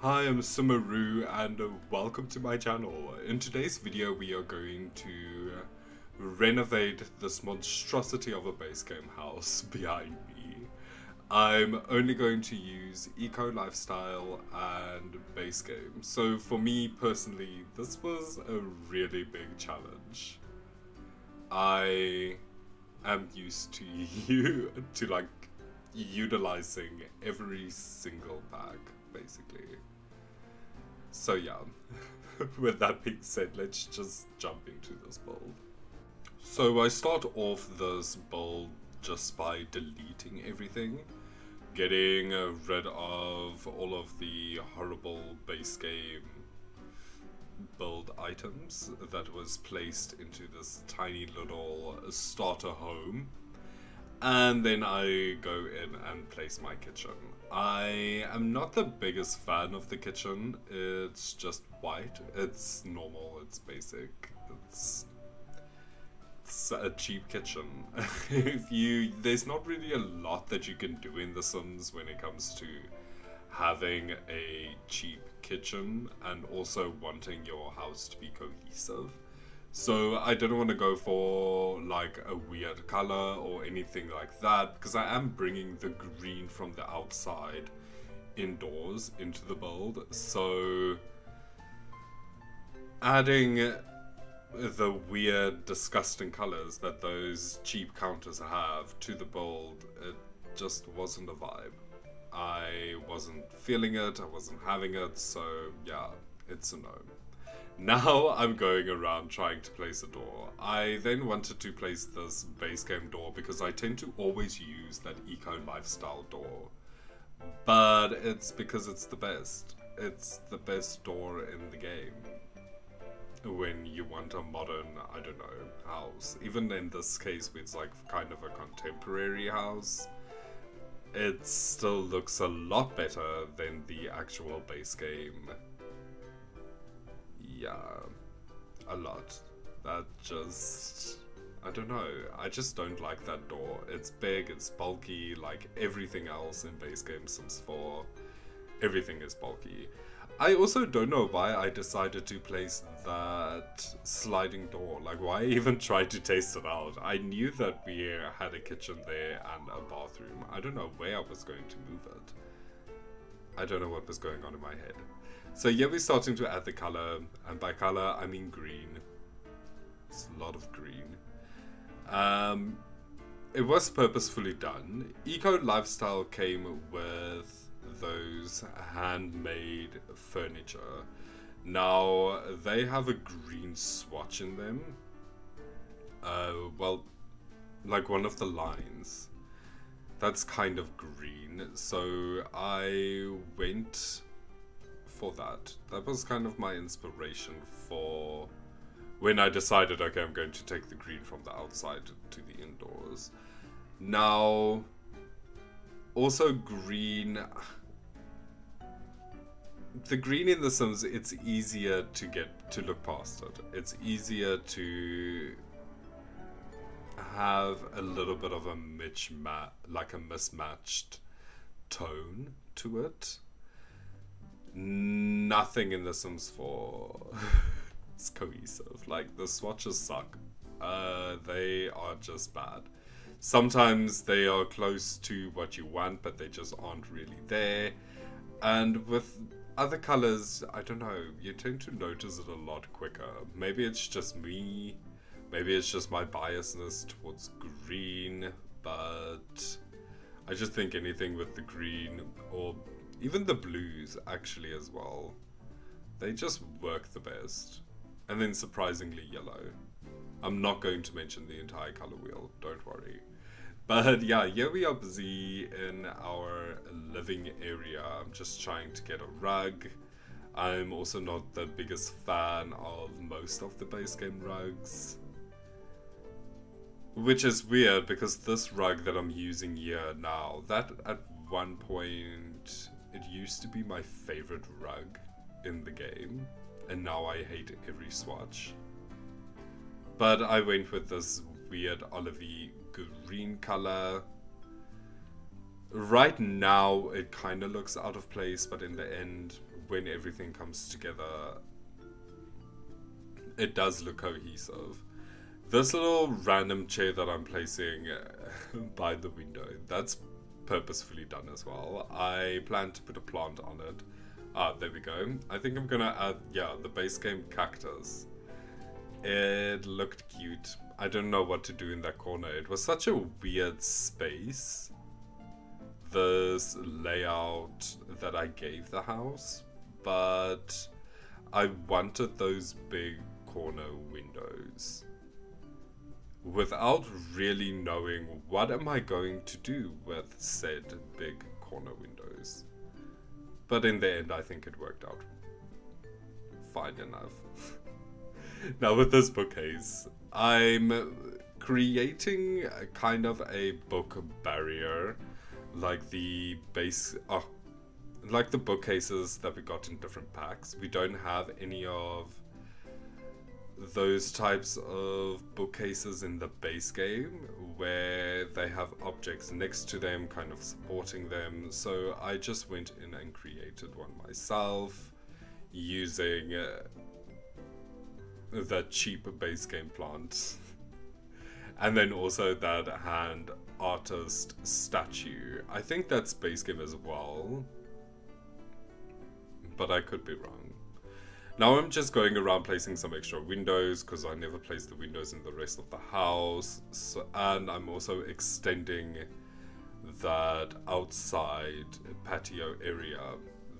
Hi, I'm Sumaru and welcome to my channel. In today's video we are going to renovate this monstrosity of a base game house behind me. I'm only going to use eco lifestyle and base game. So for me personally, this was a really big challenge. I am used to utilizing every single pack basically. So yeah, with that being said, let's just jump into this build. So I start off this build just by deleting everything, getting rid of all of the horrible base game build items that was placed into this tiny little starter home. And then I go in and place my kitchen. I am not the biggest fan of the kitchen. It's just white. It's normal. It's basic. It's a cheap kitchen. There's not really a lot that you can do in The Sims when it comes to having a cheap kitchen and also wanting your house to be cohesive. So I didn't want to go for like a weird color or anything like that, because I am bringing the green from the outside indoors into the build. So adding the weird, disgusting colors that those cheap counters have to the build, it just wasn't a vibe. I wasn't feeling it, I wasn't having it, so yeah, it's a no. Now I'm going around trying to place a door. I then wanted to place this base game door because I tend to always use that eco lifestyle door. But it's because it's the best. It's the best door in the game. When you want a modern, I don't know, house. Even in this case where it's like kind of a contemporary house, it still looks a lot better than the actual base game. Yeah, a lot. That just, I don't know, I just don't like that door. It's big, it's bulky, like everything else in base game Sims 4. Everything is bulky. I also don't know why I decided to place that sliding door. Like, why even try to test it out? I knew that we had a kitchen there and a bathroom. I don't know where I was going to move it. I don't know what was going on in my head. So yeah, we're starting to add the color, and by color I mean green. It's a lot of green. It was purposefully done. Eco Lifestyle came with those handmade furniture. Now they have a green swatch in them. Well, like one of the lines. That's kind of green, so I went for that. That was kind of my inspiration for when I decided, okay, I'm going to take the green from the outside to the indoors. Now, also green, the green in The Sims, it's easier to look past it. It's easier to have a little bit of a mismatched tone to it. Nothing in The Sims 4 is cohesive. Like, the swatches suck. They are just bad. Sometimes they are close to what you want, but they just aren't really there. And with other colors, I don't know, you tend to notice it a lot quicker. Maybe it's just me. Maybe it's just my biasness towards green, but I just think anything with the green, or even the blues actually as well, they just work the best. And then surprisingly yellow. I'm not going to mention the entire color wheel, don't worry. But yeah, here we are busy in our living area. I'm just trying to get a rug. I'm also not the biggest fan of most of the base game rugs. Which is weird, because this rug that I'm using here now, that at one point, it used to be my favorite rug in the game, and now I hate every swatch. But I went with this weird olivey green color. Right now, it kind of looks out of place, but in the end, when everything comes together, it does look cohesive. This little random chair that I'm placing by the window, that's purposefully done as well. I plan to put a plant on it. Ah, there we go. I think I'm gonna add, yeah, the base game cactus. It looked cute. I don't know what to do in that corner. It was such a weird space, this layout that I gave the house, but I wanted those big corner windows without really knowing what am I going to do with said big corner windows. But in the end, I think it worked out fine enough. Now with this bookcase, I'm creating a kind of a book barrier, like the like the bookcases that we got in different packs. We don't have any of those types of bookcases in the base game where they have objects next to them kind of supporting them, so I just went in and created one myself using the cheap base game plant and then also that hand artist statue. I think that's base game as well, but I could be wrong. Now I'm just going around placing some extra windows because I never placed the windows in the rest of the house. So, and I'm also extending that outside patio area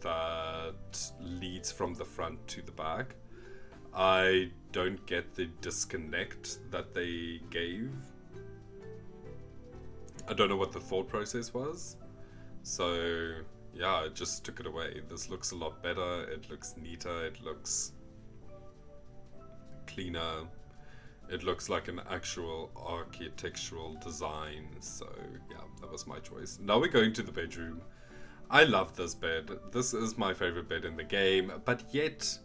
that leads from the front to the back. I don't get the disconnect that they gave. I don't know what the thought process was. So yeah, I just took it away. This looks a lot better, it looks neater, it looks cleaner, it looks like an actual architectural design. So yeah, that was my choice. Now we're going to the bedroom. I love this bed. This is my favorite bed in the game, but yet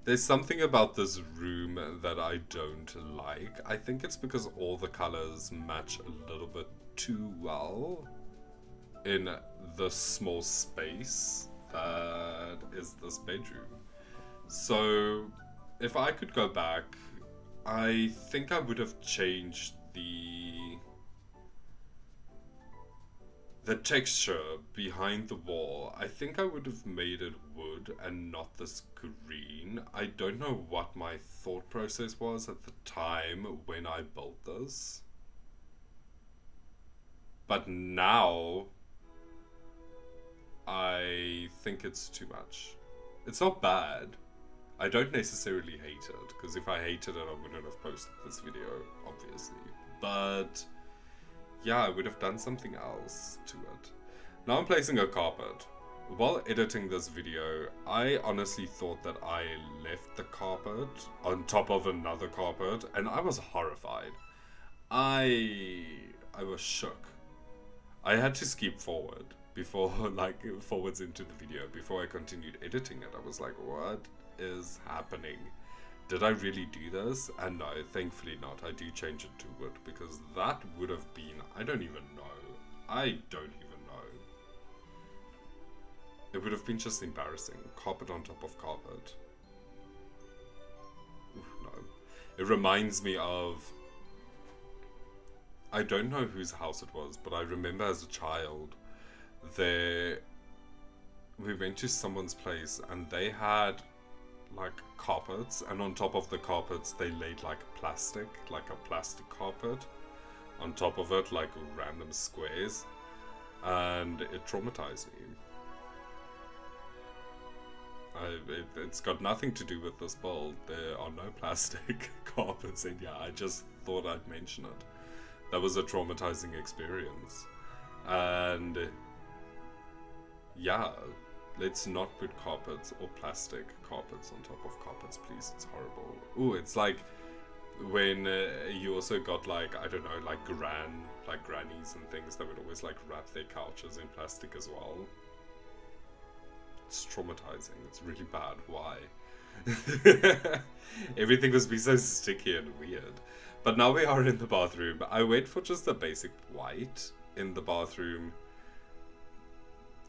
there's something about this room that I don't like. I think it's because all the colors match a little bit too well in the small space that is this bedroom. So if I could go back, I think I would have changed the texture behind the wall. I think I would have made it wood and not this green. I don't know what my thought process was at the time when I built this, but now I think it's too much. It's not bad. I don't necessarily hate it, because if I hated it, I wouldn't have posted this video, obviously. But yeah, I would have done something else to it. Now I'm placing a carpet. While editing this video, I honestly thought that I left the carpet on top of another carpet, and I was horrified. I was shook. I had to skip forward before, like, forwards into the video before I continued editing it. I was like, what is happening? Did I really do this? And no, thankfully not. I do change it to wood, because that would have been, I don't even know. I don't even know. It would have been just embarrassing. Carpet on top of carpet. Oof, no. It reminds me of, I don't know whose house it was, but I remember as a child, we went to someone's place and they had like carpets, and on top of the carpets they laid like plastic, like a plastic carpet on top of it, like random squares, and it traumatized me. It's got nothing to do with this build. There are no plastic carpets in here. I just thought I'd mention it. That was a traumatizing experience. And yeah, let's not put carpets or plastic carpets on top of carpets, please. It's horrible. Ooh, it's like when you also got like, I don't know, like grannies and things that would always like wrap their couches in plastic as well. It's traumatizing. It's really bad. Why? Everything must be so sticky and weird. But now we are in the bathroom. I went for just a basic white in the bathroom.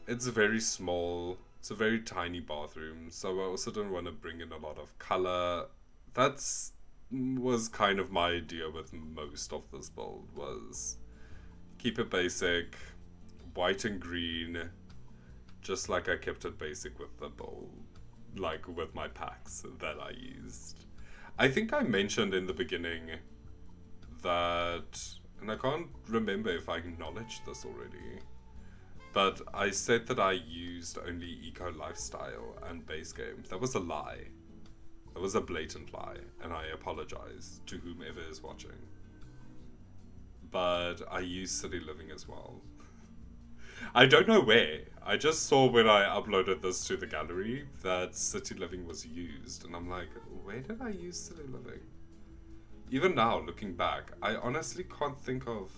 It's very small. It's a very tiny bathroom, so I also don't want to bring in a lot of color. Was kind of my idea with most of this build, was keep it basic, white and green, just like I kept it basic with the build, like with my packs that I used. I think I mentioned in the beginning that, and I can't remember if I acknowledged this already, but I said that I used only eco lifestyle and base game. That was a lie. That was a blatant lie, and I apologize to whomever is watching. But I use city living as well. I don't know where. I just saw when I uploaded this to the gallery that city living was used, and I'm like, where did I use city living? Even now, looking back, I honestly can't think of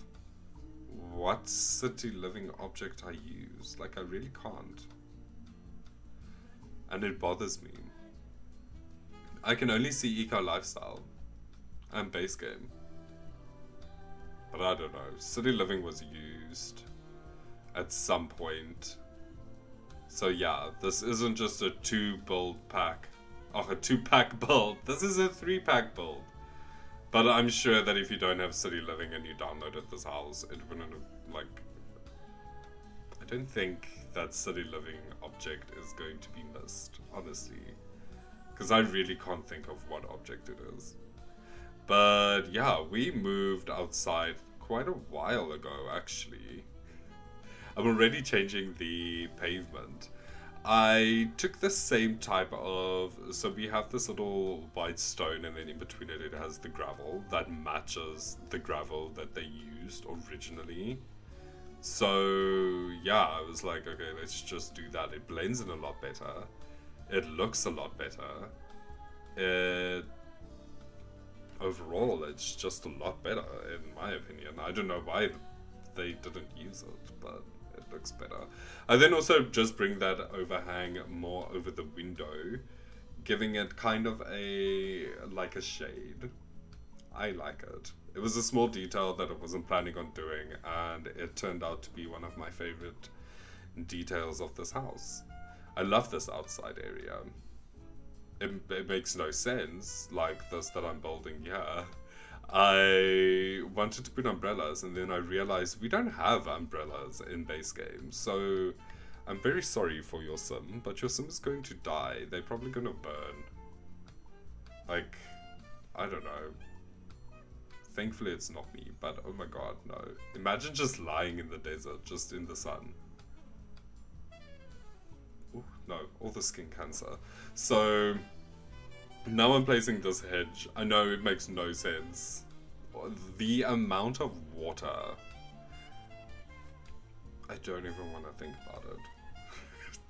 what city living object I use. Like, I really can't. And it bothers me. I can only see eco lifestyle and base game. But I don't know. City living was used at some point. So yeah, this isn't just a 2-build pack. Oh, a 2-pack build. This is a 3-pack build. But I'm sure that if you don't have city living and you downloaded this house, it wouldn't have, like... I don't think that city living object is going to be missed, honestly. Because I really can't think of what object it is. But yeah, we moved outside quite a while ago, actually. I'm already changing the pavement. I took the same type of, so we have this little white stone, and then in between it, it has the gravel that matches the gravel that they used originally. So yeah, I was like, okay, let's just do that. It blends in a lot better. It looks a lot better. Overall, it's just a lot better, in my opinion. I don't know why they didn't use it, but it looks better. I then also just bring that overhang more over the window, giving it kind of like a shade. I like it. It was a small detail that I wasn't planning on doing, and it turned out to be one of my favorite details of this house. I love this outside area. It makes no sense, like this that I'm building here. I wanted to put umbrellas, and then I realized we don't have umbrellas in base game, so I'm very sorry for your sim, but your sim is going to die. They're probably gonna burn. Like, I don't know. Thankfully it's not me, but oh my god, no. Imagine just lying in the desert, just in the sun. Ooh, no, all the skin cancer. So, now I'm placing this hedge. I know it makes no sense. The amount of water. I don't even want to think about it.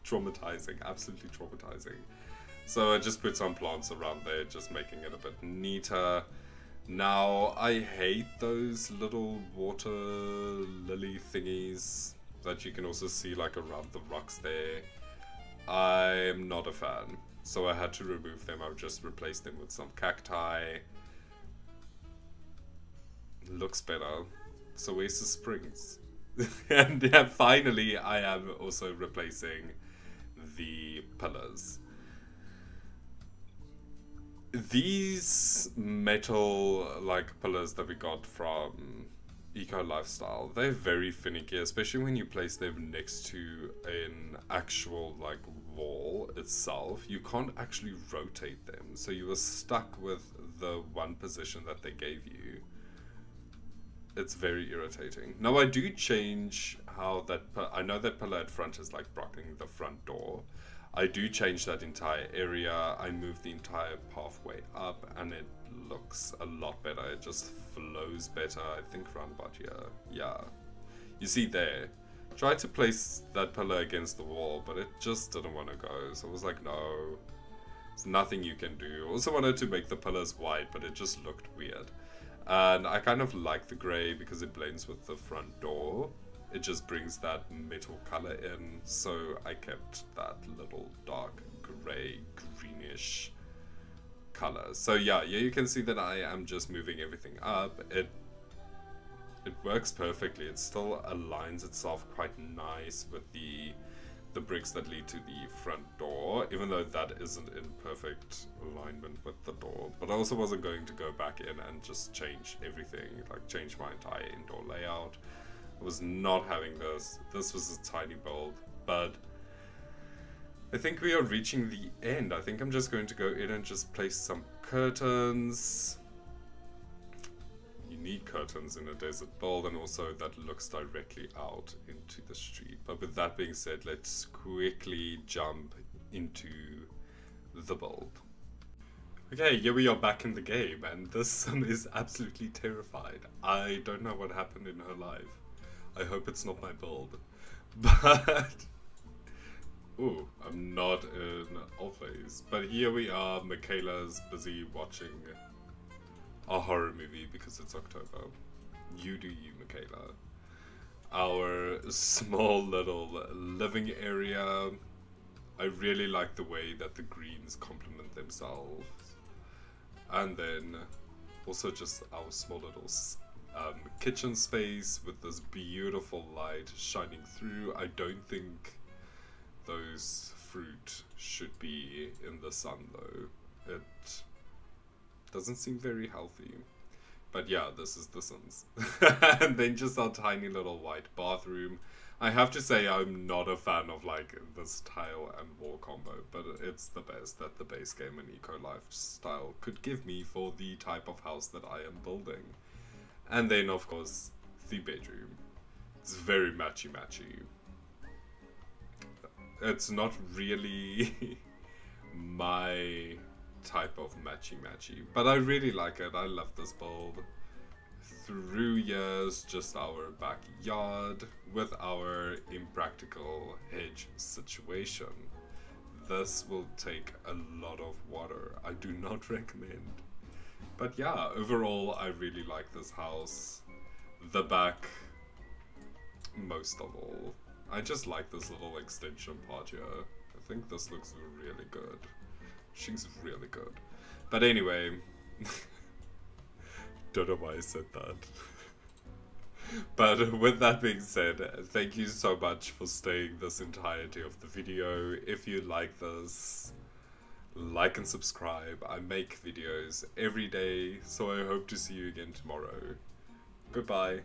Traumatizing, absolutely traumatizing. So I just put some plants around there, just making it a bit neater. Now, I hate those little water lily thingies that you can also see like around the rocks there. I'm not a fan, so I had to remove them. I've just replaced them with some cacti. Looks better. So where's the springs? And yeah, finally I am also replacing the pillars. These metal like pillars that we got from Eco Lifestyle, they're very finicky, especially when you place them next to an actual like wall itself. You can't actually rotate them, so you were stuck with the one position that they gave you. It's very irritating. Now I do change how that, I know that pillar at front is like blocking the front door. I do change that entire area. I move the entire pathway up, and it looks a lot better. It just flows better. I think around about here. Yeah. You see there. Tried to place that pillar against the wall, but it just didn't want to go. So I was like, no. There's nothing you can do. Also wanted to make the pillars white, but it just looked weird. And I kind of like the grey because it blends with the front door. It just brings that metal color in, so I kept that little dark grey, greenish color. So yeah, you can see that I am just moving everything up. It it works perfectly. It still aligns itself quite nice with the bricks that lead to the front door, even though that isn't in perfect alignment with the door. But I also wasn't going to go back in and just change everything, like change my entire indoor layout. I was not having this. This was a tiny build, but I think we are reaching the end. I think I'm just going to go in and just place some curtains. You need curtains in a desert build, and also that looks directly out into the street. But with that being said, let's quickly jump into the build. Okay, here we are back in the game, and this Sim is absolutely terrified. I don't know what happened in her life. I hope it's not my build. But ooh, I'm not in all plays. But here we are, Michaela's busy watching a horror movie because it's October. You do you, Michaela. Our small little living area. I really like the way that the greens complement themselves. And then also just our small little kitchen space with this beautiful light shining through. I don't think those fruit should be in the sun though. It doesn't seem very healthy. But yeah, this is The Sims. And then just our tiny little white bathroom. I have to say I'm not a fan of like this tile and wall combo, but it's the best that the base game and eco lifestyle could give me for the type of house that I am building. And then of course the bedroom. It's very matchy. It's not really my type of matchy, but I really like it. I love this build. Through years, just our backyard with our impractical hedge situation. This will take a lot of water. I do not recommend. But yeah, overall I really like this house. The back most of all. I just like this little extension part here. I think this looks really good. She's really good. But anyway, don't know why I said that. But with that being said, thank you so much for staying this entirety of the video. If you like this, like and subscribe. I make videos every day, so I hope to see you again tomorrow. Goodbye.